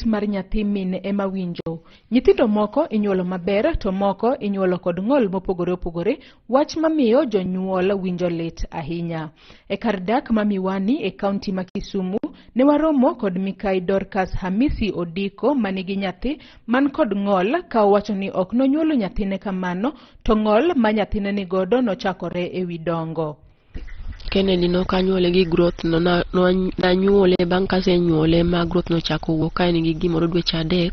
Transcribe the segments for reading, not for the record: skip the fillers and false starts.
rit mar nyathi mine ema winjo. Nyithindo moko inyuolo maber to moko inyuolo kod ng'ol mopogore opogore, wach mamiyo jonyuol winjo lit ahinya. E kar dak ma Miwani e kaunti ma Kisumu, ne waromo kod Mikai Dorcas Hamisi Odiko manigi nyathi man kod ng'ol ka owacho ni ok nonyuolo nyathine kamano, to ng'ol ma nyathine ni godo nochakore e wi dongo. Kennedy no kanyuole gi growth no na nyuole bang' kase nyuole ma growth no chako wuok ka en gi gimoro dweche 3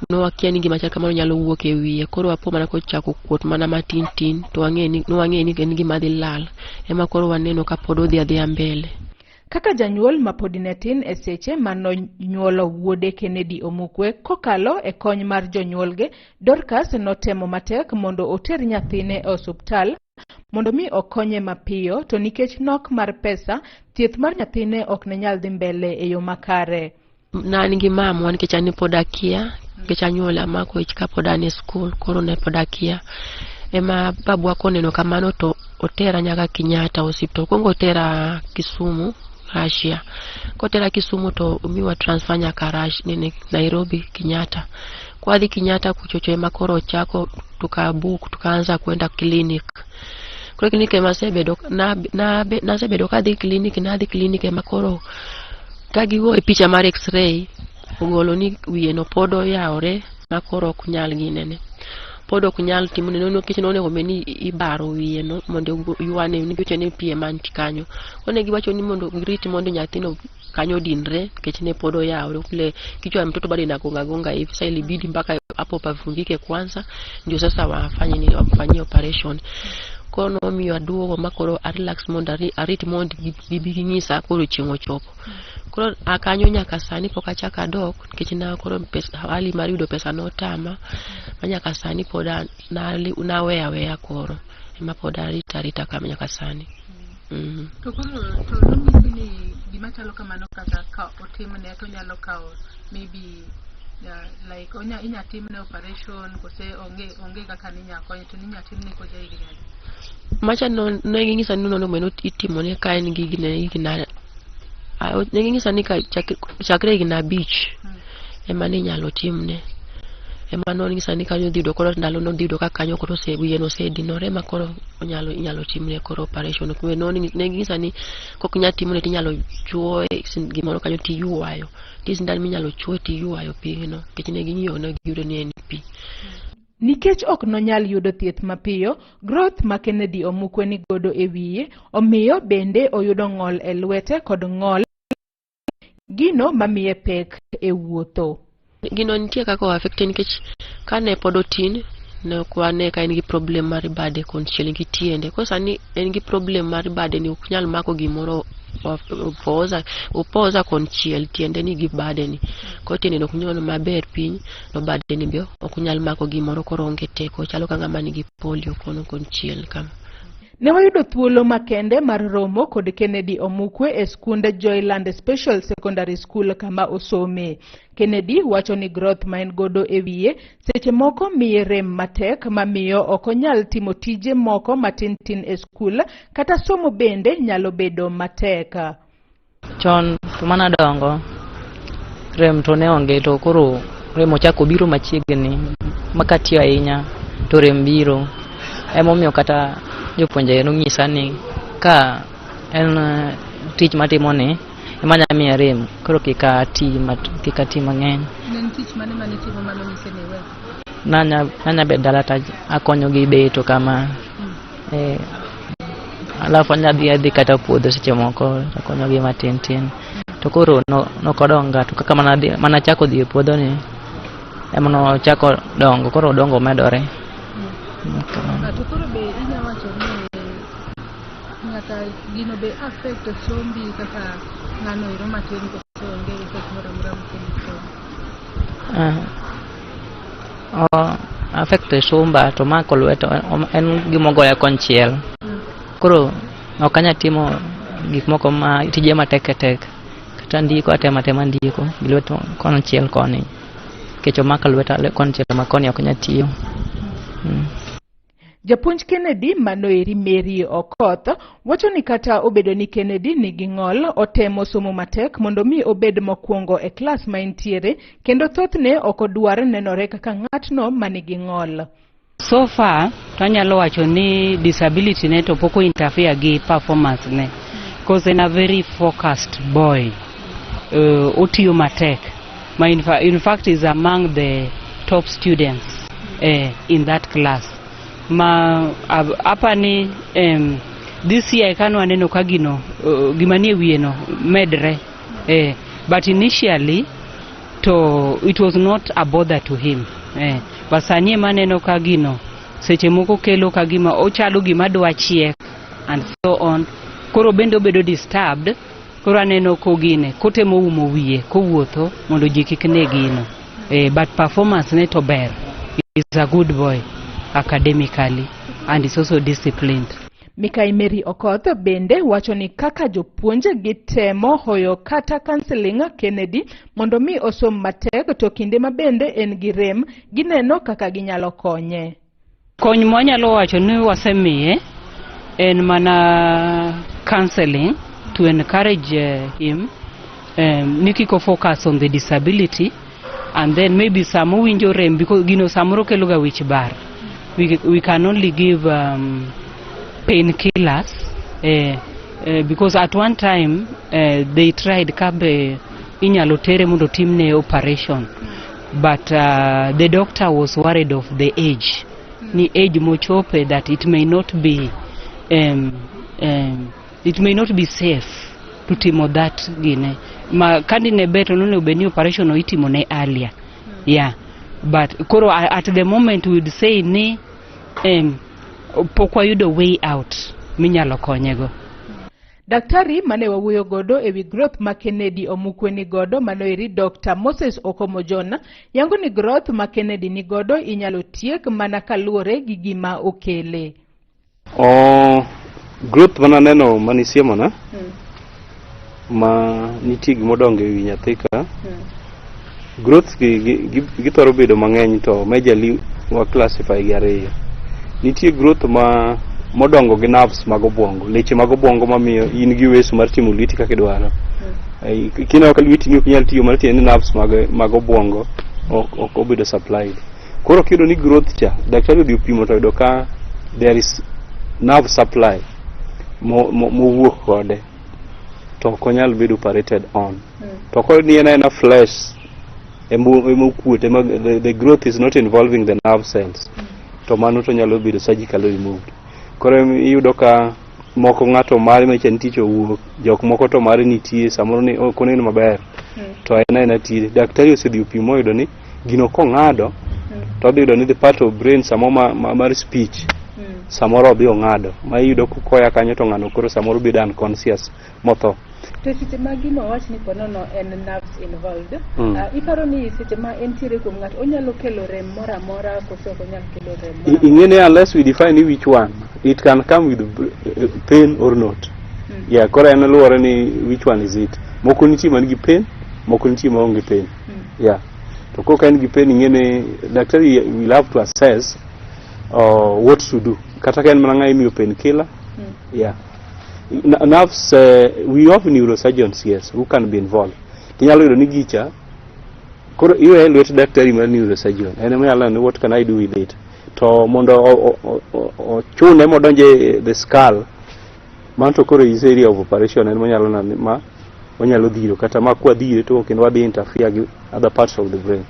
no wakia ni gima chal kamano nyalo wuok e wiye, koro wapo mana ko chako kuot mana matin tin to wang'e ni en gima dhi lal, ema koro waneno ka pod odhi adhiya mbele. Kaka janyuol ma pod ne tin e seche mano nyuolo wuode Kennedy Omukwe kokalo e kony mar jonyuolge, Dorcas notemo matek mondo oter nyathine e osuptal mondo mi okonye mapiyo, to nikech nok mar pesa, thieth mar nyathine ok ne nyal dhi mbele e yo makare. Na nigi mamwa nikech ani pod akia, nikech anyuola mako ich ka pod ani skul, koro ne pod akia. Ema babu wako neno kamano to otera nyaka Kenyatta osiptal. Kongo otera Kisumu, Russia. Kotera Kisumu to umiwa transfer nyaka Nairobi Kenyatta. Kwa hadi Kenyatta kuchocho ema koro chako tukaanza kwenda clinic. Kwa clinic ema sebedo na sebedo ka dhi clinic ema koro kagigo e picha mar x-ray ogolo ni wiye no podo yaore makoro ok nyal ginene. Podo ok nyal timo neno nikech nonego meni ibaro wiye no mondo yuane ni goche ne pie man tikanyo. One giwacho ni mondo rit mondo nyathino kanyo dinre nikech ne podo yaore kule kichwa mtoto bado inagonga hivi. Sasa ilibidi mpaka hapo pavungike kwanza ndio sasa wafanyie operation. Kono miyo aduogo makoro relax mondo arit mondo gibigingisa koro chieng' chopo. Koro akanyo nyaka sani pok achaka dok nikech na koro pesa hali mar yudo pesa no tama manyaka sani poda na weya koro ema poda rita kama nyaka sani. To koro to nomisi ni gima chalo kamano kaka ka otimne to nyalo kawo maybe like inya timne operation kose onge kaka ninya konyo to ninya timne ko jai gani. Macha no ngingisa no meno itimone ka en gigina ne ngingisa ni ka chakre gina beach ema ni nyalo timne, ema no ngingisa ni kanyo dhido koro ndalo no dhido ka kanyo koro se wiye no se dinore ma koro inyalo timne koro operation ko no ne ngingisa ni kok nya timne ti nyalo chuoe gimoro kanyo ti yuayo tisindan mi nyalo chuo ti yuayo pigno kech ne gingiyo no giyudo ni en pi. Nikech ok nonyal yudo thieth mapiyo, growth ma Kennedy Omukwe ni godo e wiye, omiyo bende oyudo ng'ol e lwete kod ng'ol gino mamiye pek e wuotho. Gino nitie kaka o affect nikech kane podotin ne kwane ka en gi problem mar bade konchiel gi tiende. Ko sani en gi problem mar bade ni ok nyal mako gimoro opoza konchiel tiende ni gi bade ni. Ko tiende ok nyalo maber piny no bade ni bio ok nyal mako gimoro koro onge teko chalo ka ng'ama nigi polio kono konchiel kama. Ne wayudo thuolo makende mar romo kod Kennedy Omukwe e skunde Joyland Special Secondary School kama osome. Kennedy wacho ni growth ma en godo e wiye seche moko miye rem matek mamiyo ok onyal timo tije moko matin e skul kata somo bende nyalo bedo matek. Chon mana dongo rem to ne onge to koro rem ochako biro machiegni makatiyo ahinya to rem biro emomiyo kata jopuonje no nyisa ni ka en tich matimo ni emanya miya rem koro kika ti mang'eny. Nen tich mane timo mano nyise ni we nanya bed dala ta akonyo gi beto kama alafu adhi kata puodho seche moko akonyo gi matin to koro no kodonga to kaka mana chako dhi e puodho ni ema no chako dongo koro dongo medore. To koro be inya wacho ni ngata gino be affect sombi kaka ngano iro matin ko songe effect moro affect somba to mako lweto en gimogoya konchiel. Koro okanya timo gik moko ma tije matek kata ndiko atema ndiko lweto konchiel koni kecho maka lweta konchiel makoni okanya tiyo. Japuonj Kennedy Manoeri Mary Okoth wacho ni kata obedo ni Kennedy nigi ng'ol otemo somo matek mondo mi obed mokwongo e klas ma entiere kendo thothne ok odwar nenore kaka ng'atno manigi ng'ol. So far, tanyalo wacho ni disability ne to poko interfere gi performance ne. Because in a very focused boy, otiyo matek. In fact is among the top students in that class. Apa ni this year kanu aneno kagino gimanie wiye no medre. But initially it was not a bother to him. Basanie maneno kagino seche moko kelo kagima ochalo gima dwa chiek and so on. Koro bende obedo disturbed. Koro aneno kogine kotemo umo wiye kowuotho mondo ji kik ne gino. But performance ne to ber. He is a good boy academically and is also disciplined. Mikai Mary Okoth bende wacho ni kaka jopuonje gitemo hoyo kata counseling Kennedy mondo mi osom matek to kinde mabende en gi rem gineno kaka ginyalo konye. Kony mwanyalo wacho ni wasemiye en mana counseling to encourage him ni kiko focus on the disability and then maybe some winjo rem because gino samoro kelo ga wich bar. We can only give painkillers because at one time they tried kabe inyalo tere mondo timne operation but the doctor was worried of the age ni age mochope that it may not be safe to timo that gine ma kandine beto none obeni operation oitimo ne earlier but koro at the moment we would say ni pokwa yudo way out minyalo konyego. Daktari mane wawuoyo godo ewi growth ma Kennedy omukwe ni godo manoeri Dr. Moses Okomojona yango ni growth ma Kennedy ni godo inyalo tiek mana kaluore gi gima okele. Growth mana neno manisiemo na ma nitie gimodongo ewi nyathika. Growth githoro bedo mang'eny to majorly wa classify gi ariyo. Nitie growth modongo gi nerves mag obwongo, leche mag obwongo mamiyo in gi weso mar timo lweti kaka idwaro. Kino ka lweti ni ok nyal tiyo mar tiyo nerves mag obwongo ok obedo supplied. Koro kido ni growth cha daktari odhi opimo to yudo ka there is nerve supply mowuok kode to ok onyal bedo operated on. To koro ni ena flesh emokuote the growth is not involving the nerve cells. To mano to nyalo bedo surgically removed. Koro iyudo ka moko ng'ato mare meche niticho wuok, jok moko to mare nitie samoro ni ok oneno maber. To ena tire. Daktari osedhi opimo oyudo ni gino kong'ado to odhi yudo ni the part of brain samo mar speech samoro odhi ong'ado. Ma iyudo koya kanyo to ng'ano koro samoro bedo unconscious motho. To seche ma gima wach ni ponono en nerves involved. Iparo ni seche ma entiere kuom ng'ato onyalo kelo rem mora mora koso ok onyalo kelo rem. Ingene unless we define which one it can come with pain or not. Kora en luore ni which one is it. Moko nitie man gi pain, moko nitie ma onge pain. To koka en gi pain ingene daktari will have to assess what to do. Kata ka en mana ng'ai miyo pain killer. Nerves, we have neurosurgeons, yes, who can be involved. Tinyalo yudo ni gicha koro iwe lwet daktari mar neurosurgeon ene nyalo ni what can I do with it to mondo chune modonje the skull manto koro is area of operation ene nyalo na ma onyalo dhiro kata ma kwa dhire to kendo wadhi interfere gi other parts of the brain.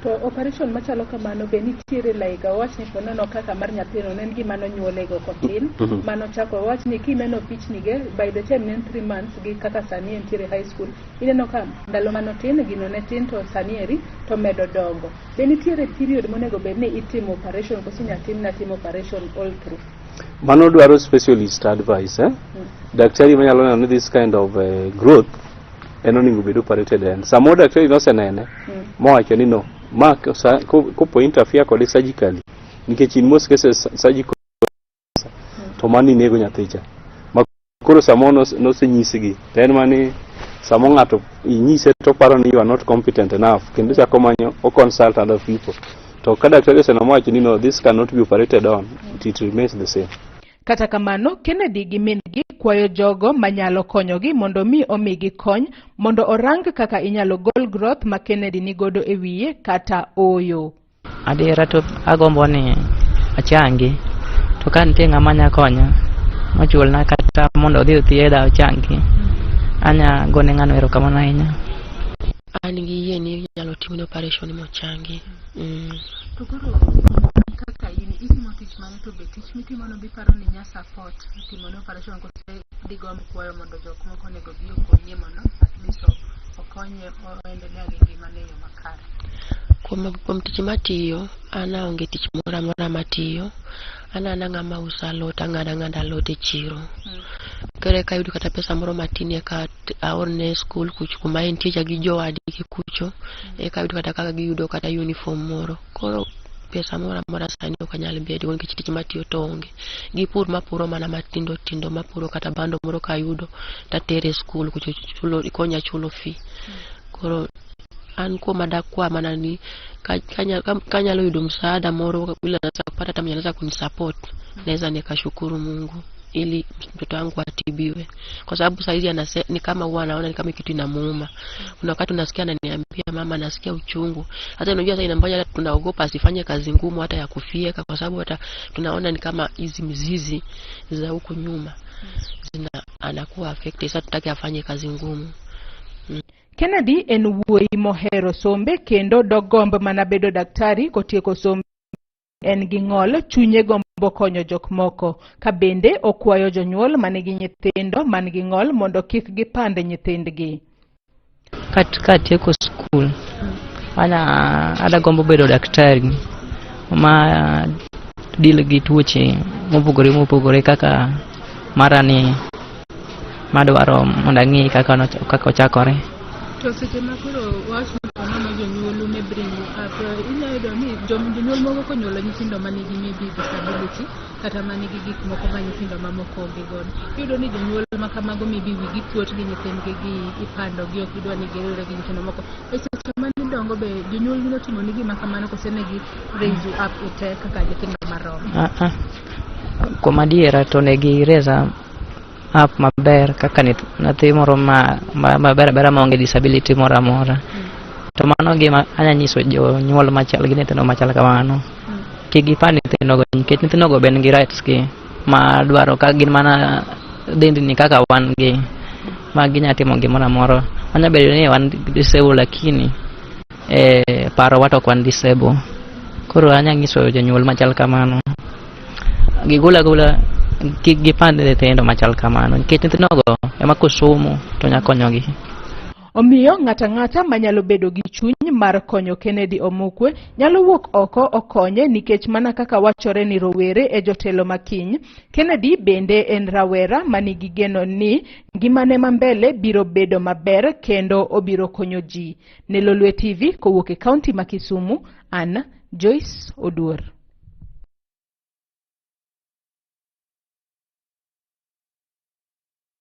To operation machalo kamano be nitiere like wach ni ponono kaka mar nyathino nen gima nonyuole go kotin mano chako wach ni kineno pichni ge by the time nen 3 months gi kaka sani entiere high school ineno ka ndalo mano tin gino ne tin to sani eri to medo dongo. Be nitiere period monego be ni itimo operation koso nyatin na timo operation all through. Mano dwaro specialist advice daktari manyalo neno this kind of growth enoningo bedo operated en samo daktari nosenene mowacho ni no ma kopo interfere kode surgically nikech in most cases surgical to mani nego nyathicha makoro samo nosenyisigi en mani samo ng'ato inyise to paro ni you are not competent enough kendo chako manyo o consult other people To ka daktari osewacho ni no, this cannot be operated on, it remains the same. Kata kamano, Kennedy gi min-gi kwayo jogo manyalo konyogi mondo mi omigi kony mondo orang kaka inyalo gol growth ma Kennedy nigodo e wiye kata oyo. Adiera to agombo ni achangi, to ka nitie ng'ama nya konya mochulna kata mondo odhi othiedha ochangi, anya gone ng'ano erokamano ahinya. An gi yie ni nyalo timo operation mochangi. To koro kaka in itimo tich mane to be tich mitimo no biparo ni nya support timo operation ko digom kwayo mondo jok moko nego bi okonye mondo at least okonye oendelea gi ngimane yo makare. Kuom tich matiyo, ana onge tich moro amora matiyo. Ana ng'ama uso alot, ang'ada alot e chiro. Kere ka yudo kata pesa moro matin ka aorne school kuch kuma entie gi jowadgi kucho, ka yudo kata kaka giyudo kata uniform moro. Koro pesa moro amora sani ok anyal bedo nikech tich matiyo to onge. Gipur mapuro mana matindo tindo mapuro kata bando moro ka yudo tatere school kucho chulo ikonya chulo fee. Koro an kuom adakwa mana ni kanyalo yudo msaada moro bila naweza kupata hata mnaweza kunisupport, naweza nikashukuru Mungu ili mtoto wangu atibiwe, kwa sababu saizi ni kama huwa anaona ni kama kitu inamuuma. Kuna wakati unasikia ananiambia mama nasikia uchungu, hata unajua sasa inamfanya tunaogopa asifanye kazi ngumu hata ya kufieka, kwa sababu hata tunaona ni kama hizi mizizi za huko nyuma anakuwa affected, sasa tutaki afanye kazi ngumu. Kennedy en wuoyi mohero sombe kendo dogomb mana bedo daktari kotieko sombe. En gi ng'ol, chunye gombo konyo jok moko, ka bende okwayo jonyuol manigi nyithindo man gi ng'ol mondo kik gipande nyithindgi. Katieko skul, ada gombo bedo daktari ma deal gi tuoche mopogore kaka marani madwaro mondo ang'i kaka ochakore. To seche makoro wacho mama jonyuol ne bring up, inyalo ni jonyuol moko konyuolo nyithindo manigi maybe disability kata manigi gik moko ma nyithindo mamoko onge godo. Iyudo ni jonyuol makamago maybe wigi kuot gi nyithindgi gi ipando gi ok gidwa ni giriwre gi nyithindo moko. E seche manidongo be jonyuol gino timo ni gima kamano kose ne gi raise you up ute kaka nyithindo maromo? Kuom adiera to ne gi raise up maber kaka nathi moro maber maonge disability moro amora. To mano gima anya nyiso jonyuol machal gi nyithindo machal kamano, kik gipand nyithindogo nikech nyithindogo be nigi rights gi ma dwaro ka gin mana dendni kaka wan gi ma ginya timo gimoro amora. Anya bedo ni wan disable lakini paro wat ok wan disable. Koro anya nyiso jonyuol machal kamano gigula kik gipand nyithindo machal kamano nikech nyithindogo ema kosomo to nya konyogi. Omiyo ng'ata manyalo bedo gi chuny mar konyo Kennedy Omukwe nyalo wuok oko okonye, nikech mana kaka wachore ni rowere e jotelo makiny. Kennedy bende en rawera manigi geno ni ngimane mambele biro bedo maber kendo obiro konyo ji. Ne Lolwe TV kowuok e kaunti ma Kisumu, Anna Joyce Oduor.